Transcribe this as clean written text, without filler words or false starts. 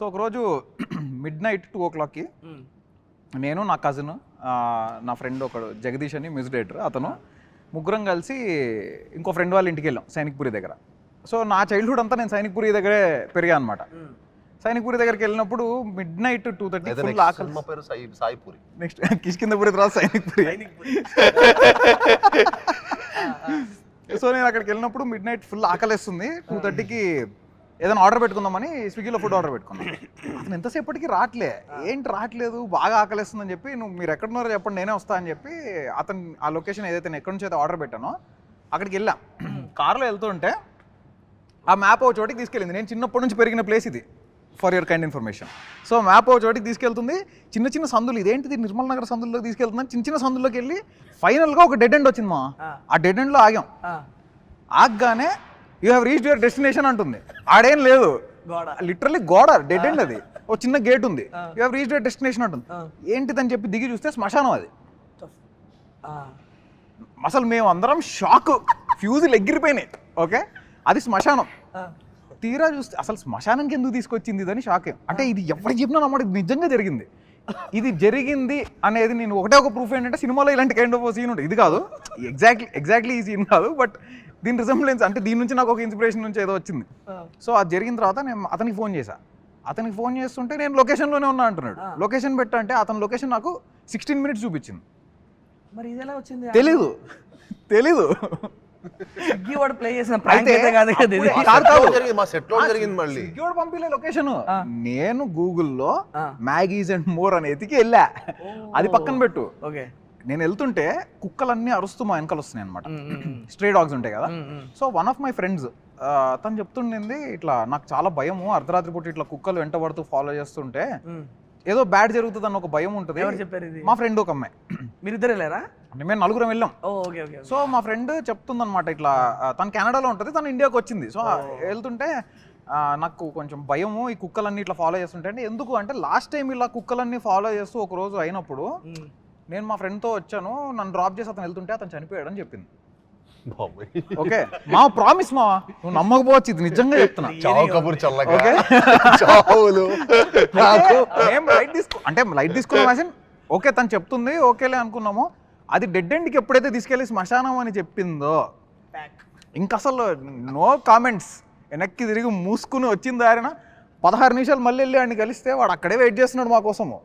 So ఒకరోజు midnight 2:00కి నేను నా కజిన్ నా ఫ్రెండ్ ఒకడు జగదీష్ అని మ్యూజిక్ డైరెక్టర్ అతను ముగ్గురం కలిసి ఇంకో ఫ్రెండ్ వాళ్ళ ఇంటికి వెళ్ళాం సైనిక్పురి దగ్గర. సో నా చైల్డ్హుడ్ అంతా నేను సైనిక్పురి దగ్గరే పెరిగా అనమాట. సైనిక్పురి దగ్గరికి వెళ్ళినప్పుడు మిడ్-నైట్ 2:30 ఫుల్ ఆకలి. సాయిపురి నెక్స్ట్ కిష్కిందపురి తర్వాత సైనిక్పురి. సో నేను అక్కడికి వెళ్ళినప్పుడు మిడ్-నైట్ ఫుల్ ఆకలిస్తుంది. 2:30కి ఏదైనా ఆర్డర్ పెట్టుకుందామని స్విగ్గీలో ఫుడ్ ఆర్డర్ పెట్టుకున్నాను. అతను ఎంతసేపటికి ఏంటి రావట్లేదు, బాగా ఆకలిస్తుందని చెప్పి మీరు ఎక్కడున్నారో చెప్పండి నేనే వస్తా అని చెప్పి అతను ఆ లొకేషన్ ఏదైతే నేను ఎక్కడి నుంచి అయితే ఆర్డర్ పెట్టానో అక్కడికి వెళ్ళాం. కార్లో వెళ్తుంటే ఆ మ్యాప్ ఒక చోటికి తీసుకెళ్ళింది. నేను చిన్నప్పటి నుంచి పెరిగిన ప్లేస్ ఇది, for your kind information. So map ఒక చోటికి తీసుకెళ్తుంది, చిన్న చిన్న సందులు, ఇదేంటిది నిర్మల్ నగర్ సందుల్లోకి తీసుకెళ్తుంది. చిన్న చిన్న సందుల్లోకి వెళ్ళి ఫైనల్గా ఒక డెడ్ ఎండ్ వచ్చింది. ఆ డెడ్ ఎండ్లో ఆగాం. ఆగగానే you have reached your destination అంటుంది. ఆడేం లేదు, లిటరల్లీ గోడ, డెడ్ ఎండ్ అది, ఓ చిన్న గేట్ ఉంది. You have reached your destination అంటుంది. ఏంటిదని చెప్పి దిగి చూస్తే శ్మశానం అది. అసలు మేము అందరం షాక్, ఫ్యూజులు ఎగిరిపోయినాయి. ఓకే, అది శ్మశానం. తీరా చూస్తే అసలు శ్మశానానికి ఎందుకు తీసుకొచ్చింది ఇదని షాక్. అంటే ఇది ఎవరికి చెప్పినా నమ్మడం, ఇది నిజంగా జరిగింది. ఇది జరిగింది అనేది నేను ఒకటే ఒక ప్రూఫ్ ఏంటంటే సినిమాలో ఇలాంటి కైండ్ ఆఫ్ సీన్ ఉంటుంది. ఇది కాదు ఎగ్జాక్ట్లీ ఈ సీన్ కాదు, బట్ దీని రిజంబ్లెన్స్ అంటే దీని నుంచి నాకు ఒక ఇన్స్పిరేషన్ నుంచి ఏదో వచ్చింది. సో అది జరిగిన తర్వాత నేను అతనికి ఫోన్ చేశా. అతనికి ఫోన్ చేస్తుంటే నేను లొకేషన్లోనే ఉన్నా అంటున్నాడు. లొకేషన్ పెట్టా అంటే అతని లొకేషన్ నాకు 16 minutes చూపించింది. మరి ఇది ఎలా వచ్చింది? తెలీదు ప్లే చేసిన ప్రాంక్ అయితే కాదు కదా ఇది. మా సెట్ లో జరిగింది. మళ్ళీ పంపిలే లొకేషన్. నేను గూగుల్లో మ్యాగీస్ అండ్ మోర్ అని ఎతికి వెళ్ళా. అది పక్కన పెట్టు. ఓకే, నేను వెళ్తుంటే కుక్కలన్నీ అరుస్తూ మా వెనకాల వస్తున్నాయి అనమాట. స్ట్రే డాగ్స్ ఉంటాయి కదా. So one of my friends తను చెప్తుండింది, ఇట్లా నాకు చాలా భయము, అర్ధరాత్రి పూట ఇట్లా కుక్కలు వెంట పడుతూ ఫాలో చేస్తుంటే ఏదో బ్యాడ్ జరుగుతుంది అన్న ఒక భయం ఉంటుంది. మా ఫ్రెండ్ ఒక అమ్మాయి, మీరిద్దరు వెళ్ళారా? అంటే మేము నలుగురం వెళ్ళాం. సో మా ఫ్రెండ్ చెప్తుందన్నమాట, ఇట్లా తను కెనడాలో ఉంటుంది, తను ఇండియాకి వచ్చింది. సో వెళ్తుంటే నాకు కొంచెం భయము, ఈ కుక్కలన్నీ ఇట్లా ఫాలో చేస్తుంటే. అంటే ఎందుకు అంటే లాస్ట్ టైం ఇలా కుక్కలన్నీ ఫాలో చేస్తూ ఒక రోజు అయినప్పుడు నేను మా ఫ్రెండ్తో వచ్చాను, నన్ను డ్రాప్ చేసి అతను వెళ్తుంటే అతను చనిపోయాడు అని చెప్పింది. ఓకే, మా ప్రామిస్ మా, నువ్వు నమ్మకపోవచ్చు, ఇది నిజంగా చెప్తున్నా. లైట్ తీసుకున్నాం. ఓకే తను చెప్తుంది, ఓకేలే అనుకున్నాము. అది డెడ్ ఎండ్కి ఎప్పుడైతే తీసుకెళ్ళి శ్మశానం అని చెప్పిందో ఇంక అసలు నో కామెంట్స్. వెనక్కి తిరిగి మూసుకుని వచ్చిన దారిన 16 నిమిషాలు మళ్ళీ వెళ్ళి ఆడిని కలిస్తే వాడు అక్కడే వెయిట్ చేస్తున్నాడు మా కోసము.